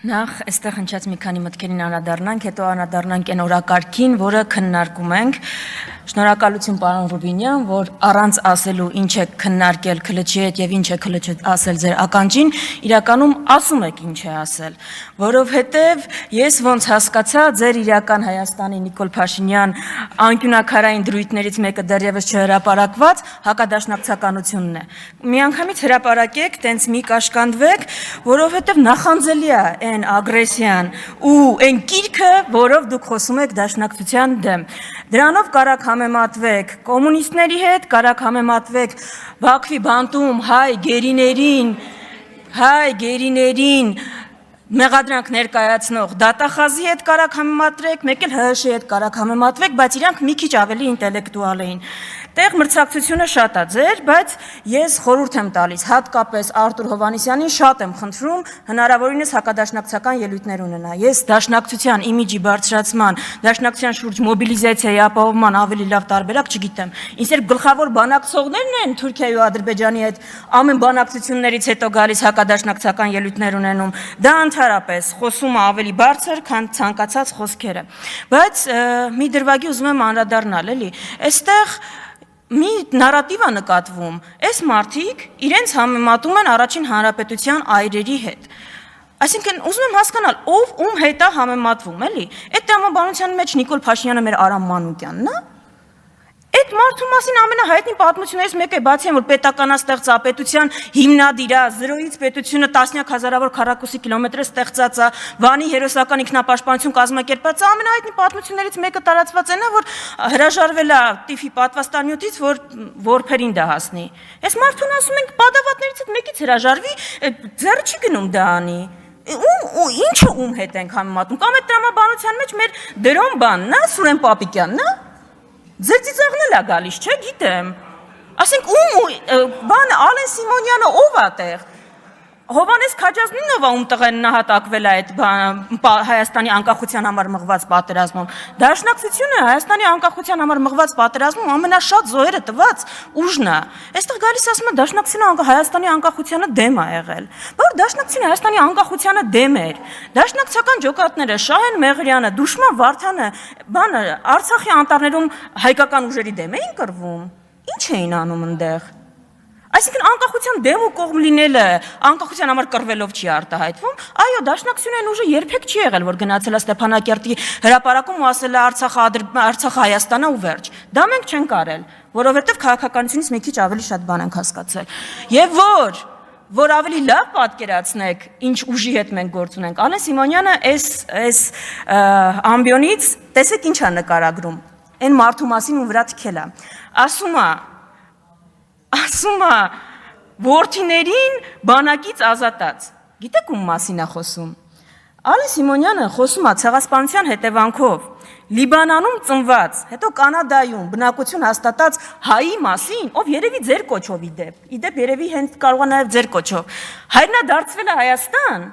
Նախ այստեղ հնչած մի քանի մտքերին անդրադառնանք, հետո անդրադառնանք այն օրակարգին, որը քննարկում ենք։ Շնորհակալություն պարոն Ռուբինյան, որ առանց ասելու ինչ է քննարկել Քլչի հետ եւ ինչ է Քլչը ասել ձեր ականջին, իրականում ասում եք ինչ է ասել, որովհետեւ ես ոնց հասկացա, ձեր իրական Հայաստանի Նիկոլ Փաշինյան անկյունակարային դրույթներից մեկը դեռևս չհրապարակված հակադաշնակցականությունն է։ Միանգամից հրապարակեք, տենց մի կաշկանդվեք, որովհետեւ նախանձելի է այն ագրեսիան ու այն կիրքը, որով դուք խոսում եք դաշնակցության դեմ։ Դրանով կարաք համեմատվեք կոմունիստների հետ, կարաք համեմատվեք Բաքվի բանտում հայ գերիներին մեղադրանք ներկայացնող դատախազի հետ կարաք համեմատրեք, մեկ էլ ՀՀՇ-ի հետ կարաք համեմատվեք, բայց իրանք մի քիչ ավելի ինտելեկտուալ էին։ Տեղ մրցակցությունը շատ է ձեր, բայց ես խորհուրդ եմ տալիս, հատկապես Արտուր Հովհաննիսյանին շատ եմ խնդրում հնարավորինս հակադաշնակցական ելույթներ ունենա։ Ես դաշնակցության իմիջի բարձրացման, դաշնակցության շուրջ մոբիլիզացիայի ապահովման ավելի լավ տարբերակ չգիտեմ։ Ինձ գլխավոր բանակցողներն են Թուրքիայի ու Ադրբեջանի հետ ամեն բանակցություններից հետո գալիս հակադաշնակցական ելույթներ ունենում։ Դա ընդհանրապես խոսումը ավելի բարձր, քան ցանկացած խոսքերը։ Բայց մի դրվագի ուզում եմ անդրադառնալ, էլի։ Այստեղ մի նարատիվ է նկատվում, այս մարդիկ իրենց համեմատում են առաջին հանրապետության այրերի հետ։ Այսինքն ուզում եմ հասկանալ, ով ում հետ է համեմատվում, էլի։ Այդ տրամաբանության մեջ Նիկոլ Փաշինյանը մեր Արամ Մանուկյանն է։ Այդ մարդու մասին ամենահայտնի պատմություններից մեկը է, բացի այն, որ պետականաստեղծապետության հիմնադիր է, զրոյից պետությունը տասնյակ հազարավոր քառակուսի կիլոմետր ստեղծած է, Վանի հերոսական ինքնապաշտպանություն կազմակերպած է, ամենահայտնի պատմություններից մեկը տարածված այն է, որ հրաժարվել է տիֆի պատվաստանյութից, որ որբերին դա հասնի։ Այս մարդուն ասում ենք պատավատներից հետ մեկից հրաժարվի, ձեռը չի գնում դա անի։ Ինչը ում հետ ենք համեմատում, կամ այդ տրամաբանության մեջ մեր դրոն բանն է, Սուրեն Պապիկյանն է։ Ձեր ծիծաղն էլ է գալիս, չէ, գիտեմ։ Ասենք բանը Ալեն Սիմոնյանը ով է տեղ։ Հովանես Քաջազնինով ում տղեն նահատակվել է այդ Հայաստանի անկախության համար մղված պատերազմում։ Դաշնակցությունը Հայաստանի անկախության համար մղված պատերազմում ամենաշատ զոհերը տված ուժն է։ Այստեղ գալիս ասում է դաշնակցությունը Հայաստանի անկախությանը դեմ է եղել։ Որ դաշնակցությունը Հայաստանի անկախությանը դեմ էր։ Դաշնակցական ջոկատները Շահեն Մեղրյանը, Դուշման Վարդանը, բանը Արցախի անտառներում հայկական ուժերի դեմ էին կռվում։ Ինչ էին անում այնտեղ։ Այսինքն անկախության դեմ ու կողմ լինելը անկախության համար կռվելով չի արտահայտվում, այո, դաշնակցությունը այն ուժը երբեք չի եղել, որ գնացել է Ստեփանակերտի հրապարակում ու ասել է Արցախը Հայաստանն է ու վերջ։ Դա մենք չենք արել, որովհետև քաղաքականությունից մի քիչ ավելի շատ բան ենք հասկացել։ Եվ որ ավելի լավ պատկերացնեք, ինչ ուժի հետ մենք գործ ունենք, Ալեն Սիմոնյանը այս ամբիոնից տեսեք ինչ է նկարագրում, այն մարդու մասին ում վրա թքել է։ Ասում է որդիներին բանակից ազատած։ Գիտեք ում մասին է խոսում։ Ալեն Սիմոնյանը խոսում է ցեղասպանության հետևանքով Լիբանանում ծնված, հետո Կանադայում բնակություն հաստատած հայի մասին, ով երևի ձեր կոչով իդեպ երևի հենց կարող է նաև ձեր կոչով։ Հայրն է դարձվել է Հայաստան։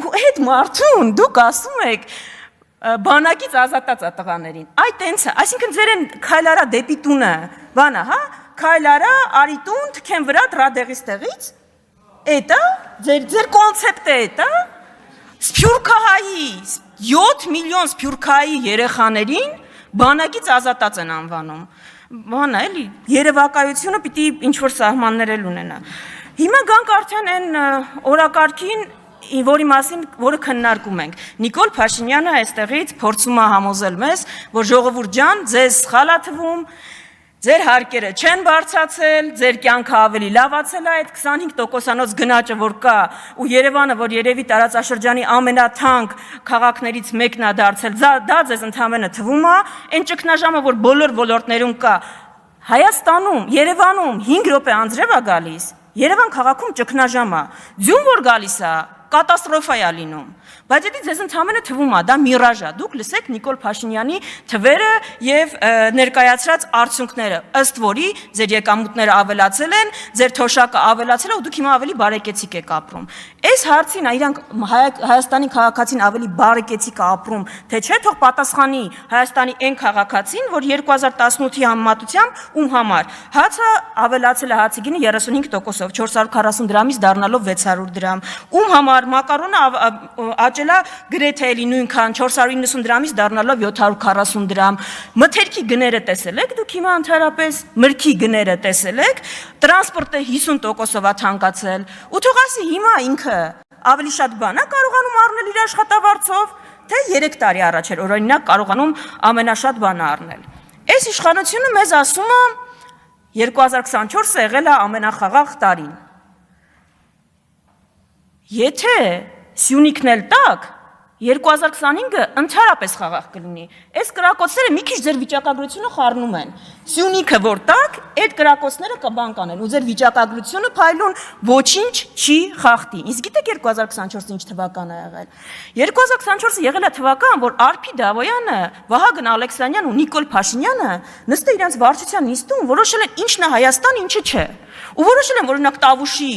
Ու այդ մարդուն դուք ասում եք բանակից ազատած է տղաներին։ Այ տենց է, այսինքն ձեր են քայլարա դեպի տունը, բանա, հա, քայլարա արի տուն, թքեն վրա դրադեղից տեղից։ Էդ է, ձեր կոնցեպտը էդ է։ Սփյուռքահայի 7 միլիոն սփյուռքահայի երեխաներին բանակից ազատած են անվանում։ Բանա էլի, երևակայությունը պիտի ինչ-որ սահմաններ էլ ունենա։ Հիմա գանք արդեն այն օրակարգին, որի մասին, որը քննարկում ենք։ Նիկոլ Փաշինյանը այստեղից փորձում է համոզել մեզ, որ ժողովուրդ ջան, ձեզ սխալ է թվում, ձեր հարկերը չեն բարձրացել, ձեր կյանքը ավելի լավացել է, այդ 25%-անոց գնաճը, որ կա, ու Երևանը, որ երևի տարածաշրջանի ամենաթանկ քաղաքներից մեկն է դարձել, դա ձեզ ընդհանրապես թվում է, այն ճգնաժամը, որ բոլոր ոլորտներում կա, Հայաստանում, Երևանում 5 րոպե անձրև է գալիս, Երևան քաղաքում ճգնաժամ է, ձյուն որ գալիս է, կատաստրոֆա է լինում, բայց դա ձեզ ընդհանրապես թվում է, դա միրաժ է, դուք լսեք Նիկոլ Փաշինյանի թվերը եւ ներկայացրած արդյունքները, ըստ որի ձեր եկամուտները ավելացել են, ձեր թոշակը ավելացել է ու դուք հիմա ավելի բարեկեցիկ եք ապրում։ Այս հարցին իրանք Հայաստանի քաղաքացին ավելի բարեկեցիկ է ապրում, թե չէ, թող պատասխանի Հայաստանի այն քաղաքացին, որ 2018-ի համեմատությամբ ում համար հացը ավելացել է հացի գինը 35%-ով, 440 դրամից դառնալով 600 դրամ, ում համար համար մակարոնը աճելա գրեթե էլի նույնքան 490 դրամից դառնալով 740 դրամ։ Մթերքի գները տեսել եք դուք հիմա ընդհանրապես, մրգի գները տեսել եք, տրանսպորտը 50%-ով է թանկացել։ Ու թող ասի հիմա ինքը ավելի շատ բան է կարողանում առնել իր աշխատավարձով, թե 3 տարի առաջ էր օրինակ կարողանում ամենաշատ բանը առնել։ Այս իշխանությունը մեզ ասում է 2024-ը եղել է ամենախաղաղ տարին։ Եթե Սյունիքն էլ տակ, 2025-ը ընդհանրապես խաղաղ կլինի։ Այս կրակոցները մի քիչ ձեր վիճակագրությունը խառնում են։ Սյունիքը որ տակ, այդ կրակոցները կբան կանեն, ու ձեր վիճակագրությունը փայլուն ոչինչ չի խախտի։ Իսկ գիտեք 2024-ը ինչ թվական է եղել։ 2024-ը եղել է թվական, որ Արփի Դավոյանը, Վահագն Ալեքսանյանն ու Նիկոլ Փաշինյանը նստել իրենց վարչության նիստում որոշել են ինչն է Հայաստան, ինչը չէ։ Ու որոշել են, որ օրինակ Տավուշի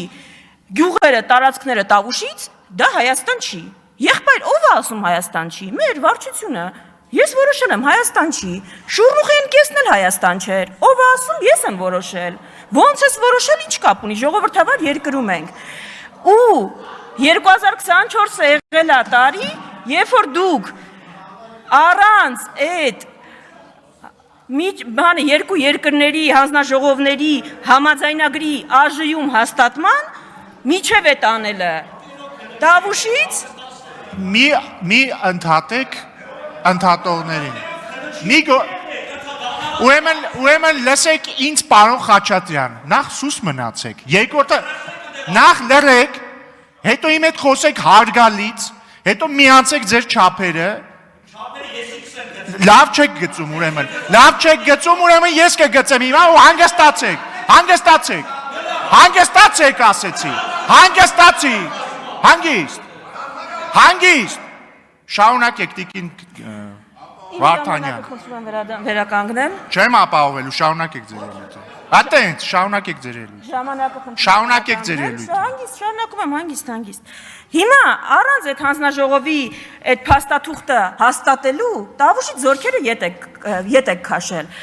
գյուղերը, տարածքները Տավուշից դա Հայաստան չի։ Եղբայր, ով է ասում Հայաստան չի։ Մեր վարչությունը։ Ես որոշել եմ Հայաստան չի։ Շուրնուխեն կեսն էլ Հայաստան չէր։ Ով է ասում, ես եմ որոշել։ Ոնց ես որոշել, ինչ կապ ունի, ժողովրդավար երկրում ենք։ Ու 2024-ը եղել է տարի, երբ որ դուք առանց այդ բանը երկու երկրների հանձնաժողովների համաձայնագրի ԱԺ-ում հաստատման միջև է տանելը Տավուշից մի ընդհատեք ընդհատողներին ուրեմն լսեք ինձ պարոն Խաչատրյան նախ սուս մնացեք երկրորդը նախ լրեք հետո իմ հետ խոսեք հարգալից հետո միացեք ձեր չափերը լավ չեք գծում ուրեմն ես կգծեմ հիմա ու հանգստացեք ասեցի հանգիստ շարունակեք տիկին Վարդանյան վերականգնել չեմ ապահովելու շարունակեք ձեր ելույթը Ատենց շարունակեք ձեր ելույթը շարունակեք ձեր ելույթը շարունակում եմ հանգիստ հիմա առանց այդ հանձնաժողովի այդ փաստաթուղթը հաստատելու Տավուշի ձորքերը ետ եք քաշել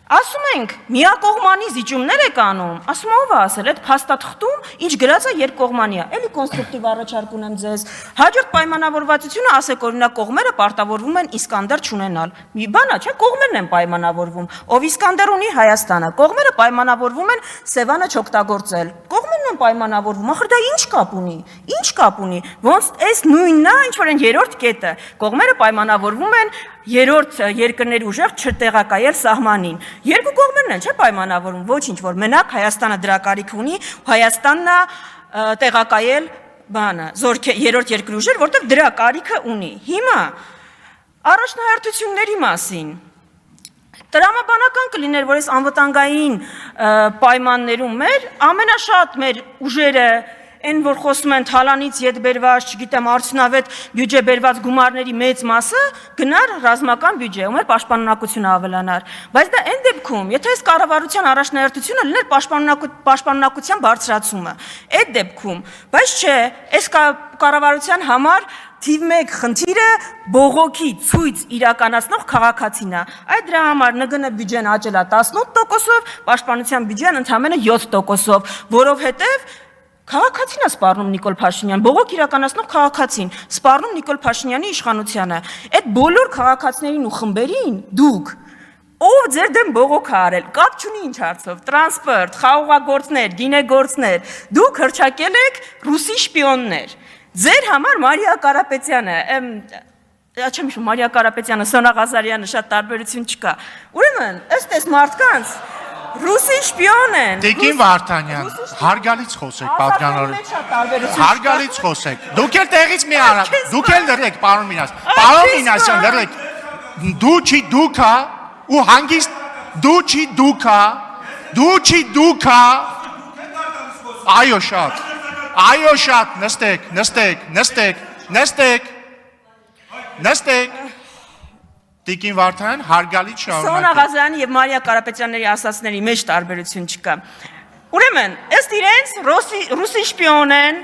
ասում ենք միակողմանի զիջումներ եք անում ասում ով է ասել այդ փաստաթղթում ինչ գրած է երկկողմանի է էլի կոնստրուկտիվ առաջարկ ունեմ ձեզ հաջորդ պայմանավորվածությունը ասեք օրինակ կողմերը պարտավորվում են Իսկանդեր չունենալ մի բան է չէ կողմերն են պայմանավորվում ով Իսկանդեր ունի Հայաստանը կողմերը պայմանավորվում են Սևանը չօգտագործել կողմերն են պայմանավորվում ախր դա ինչ կապ ունի ոնց այս նույնն է ինչ որ այն երրորդ կետը կողմերը պայմանավորվում են երրորդ երկրների ուժեղ չտեղակայել սահմանին երկու կողմերն են չէ պայմանավորվում ոչինչ որ մենակ Հայաստանը դրա կարիք ունի Հայաստանն է տեղակայել բանը երրորդ երկրի ուժեր որտեղ դրա կարիքը ունի հիմա առաջնահերթությունների մասին տրամաբանական կլիներ որ այս անվտանգային պայմաններում մեր ամենաշատ մեր ուժերը Այն որ խոսում են թալանից ետ բերված, չգիտեմ, արդյունավետ բյուջե բերված գումարների մեծ մասը գնար ռազմական բյուջե, ու մեր պաշտպանունակությունը ավելանար։ Բայց դա այն դեպքում, եթե այս կառավարության առաջնահերթությունը լիներ պաշտպանունակության բարձրացումը, այդ դեպքում, բայց չէ, այս կառավարության համար թիվ 1 խնդիրը բողոքի ցույց իրականացնող քաղաքացին է։ Այդ դրա համար ՆԳՆ բյուջեն աճել է 18%-ով, պաշտպանության բյուջեն ընդամենը 7%-ով, որովհետև Քաղաքացին է սպառնում Նիկոլ Փաշինյան, բողոք իրականացնող քաղաքացին, սպառնում Նիկոլ Փաշինյանի իշխանությանը։ Այդ բոլոր քաղաքացիներին ու խմբերին դուք ով ձեր դեմ բողոք է արել, կապ չունի ինչ հարցով, տրանսպորտ, խաղողագործներ, գինեգործներ, դուք հռչակել եք ռուսի շպիոններ։ Ձեր համար Մարիա Կարապետյանը, չեմ հիշում, Մարիա Կարապետյանը, Սոնա Ղազարյանը շատ տարբերություն չկա։ Ուրեմն, ըստ այս մարդկանց Ռուսի շպիոն են։ Տիկին Վարդանյան, հարգալից խոսեք, պատկանորեն։ Հարգալից խոսեք։ Դուք էլ տեղից մի արա, դուք էլ լրեք, պարոն Մինաս։ Պարոն Մինասյան, լրեք։ Դու չի դուքա ու հանգիստ դու չի դուքա։ Այո շատ, նստեք։ Տիկին Վարդանյան հարգալից շարունակեք։ Սոնա Ղազարյանի եւ Մարիա Կարապետյանների ասածների մեջ տարբերություն չկա։ Ուրեմն, ըստ իրենց ռուսի շպիոն են,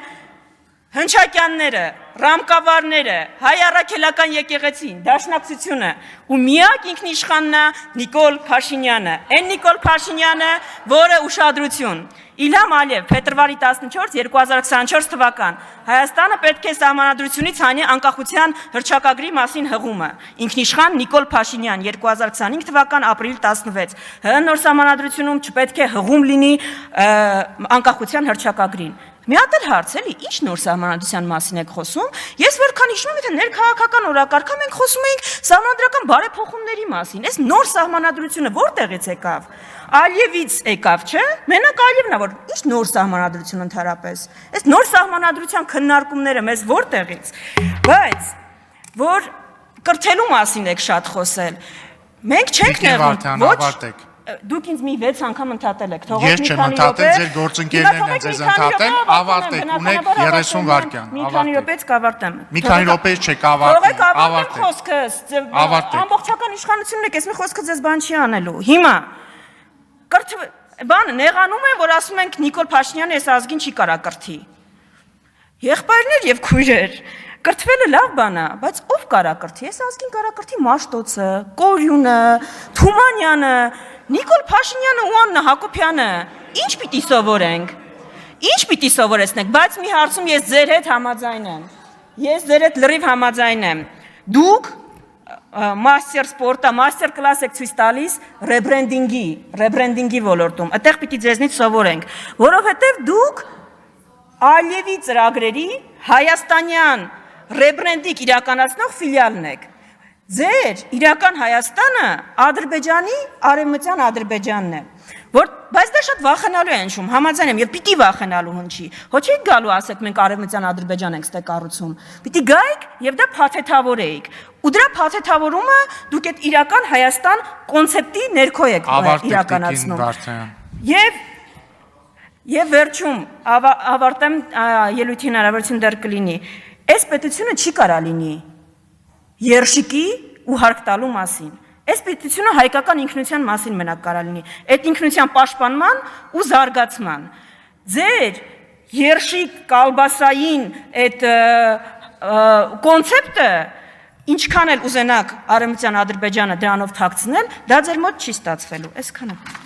հնչակյանները, ռամկավարները, հայ առաքելական եկեղեցին, դաշնակցությունը ու միակ ինքնիշխանն է Նիկոլ Փաշինյանը, այն Նիկոլ Փաշինյանը, որը ուշադրություն Իլհամ Ալիև, փետրվարի 14, 2024 թվական Հայաստանը պետք է սահմանադրությունից հանի անկախության հռչակագրի մասին հղումը։ Ինքնիշխան Նիկոլ Փաշինյան 2025 թվական ապրիլ 16 ՀՀ նոր սահմանադրությունում չպետք է հղում լինի անկախության հռչակագրին։ Մի հատ էլ հարց էլի, ինչ նոր սահմանադրության մասին եք խոսում։ Ես որքան հիշում եմ, թե ներքաղաքական օրակարգը մենք խոսում էինք սահմանադրական բարեփոխումների մասին։ Այս նոր սահմանադրությունը որտեղից եկավ։ Ալիևից եկավ, չէ՞։ Մենակ Ալիևն է, որ ինչ նոր սահմանադրություն ընդհանրապես։ Այս նոր սահմանադրության քննարկումները մեզ որտեղից։ Բայց որ կրթելու մասին եք շատ խոսել։ Մենք չենք նեղում, ոչ Դուք ինձ մի 6 անգամ ընդհատել եք, թողեք Ես չեմ ընդհատել, ձեր գործընկերներն են ձեզ ընդհատել, ավարտեք, ունեք 30 վայրկյան, Մի քանի րոպեից կավարտեմ։ Մի քանի րոպեից չեք ավարտել, ավարտեք խոսքս, ամբողջական իշխանությունն եք, ես մի խոսքը ձեզ բան չի անելու։ Հիմա բան նեղանում են, որ ասում ենք Նիկոլ Փաշինյանը այս ազգին չի կարա կրթի։ Եղբայրներ եւ քույրեր, կրթվելը լավ բան է, բայց ով կարա կրթի։ Այս ազգին կարա կրթի Մաշտոցը, Կորյունը, Թումանյանը, Նիկոլ Փաշինյանը ու Աննա Հակոբյանը։ Ինչ պիտի սովորենք։ Ինչ պիտի սովորեցնենք, բայց մի հարցում ես ձեր հետ համաձայն եմ։ Ես ձեր հետ լրիվ համաձայն եմ։ Դուք մաստեր սպորտա, մաստեր կլաս եք ցույց տալիս ռեբրենդինգի ոլորտում։ Այդտեղ պիտի ձեզնից սովորենք, որովհետև դուք Ալիևի ծրագրերի հայաստանյան ռեբրենդինգ իրականացնող ֆիլիալն եք։ Ձեր իրական Հայաստանը Ադրբեջանի արևմտյան Ադրբեջանն է, բայց դա շատ վախենալու է հնչում, համաձայն եմ եւ պիտի վախենալու հնչի։ Ոչ եք գալու ասեք մենք արևմտյան Ադրբեջան ենք ստե կառուցում։ Պիտի գայիք եւ դա փաթեթավորեիք։ Ու դրա փաթեթավորումը դուք այդ իրական Հայաստան կոնցեպտի ներքո եք իրականացնում։ Եվ վերջում ավարտեմ ելույթի հնարավորություն դեռ կլինի։ Այս պետությունը չի կարա լինի երշիկի ու հարկ տալու մասին։ Այս պետությունը հայկական ինքնության մասին մենակ կարա լինի։ Այդ ինքնության պաշտպանման ու զարգացման։ Ձեր երշիկ կալբասային այդ կոնցեպտը ինչքան էլ ուզենաք արևմտյան Ադրբեջանը դրանով թաքցնել, դա ձեր մոտ չի ստացվելու։ Այսքանը։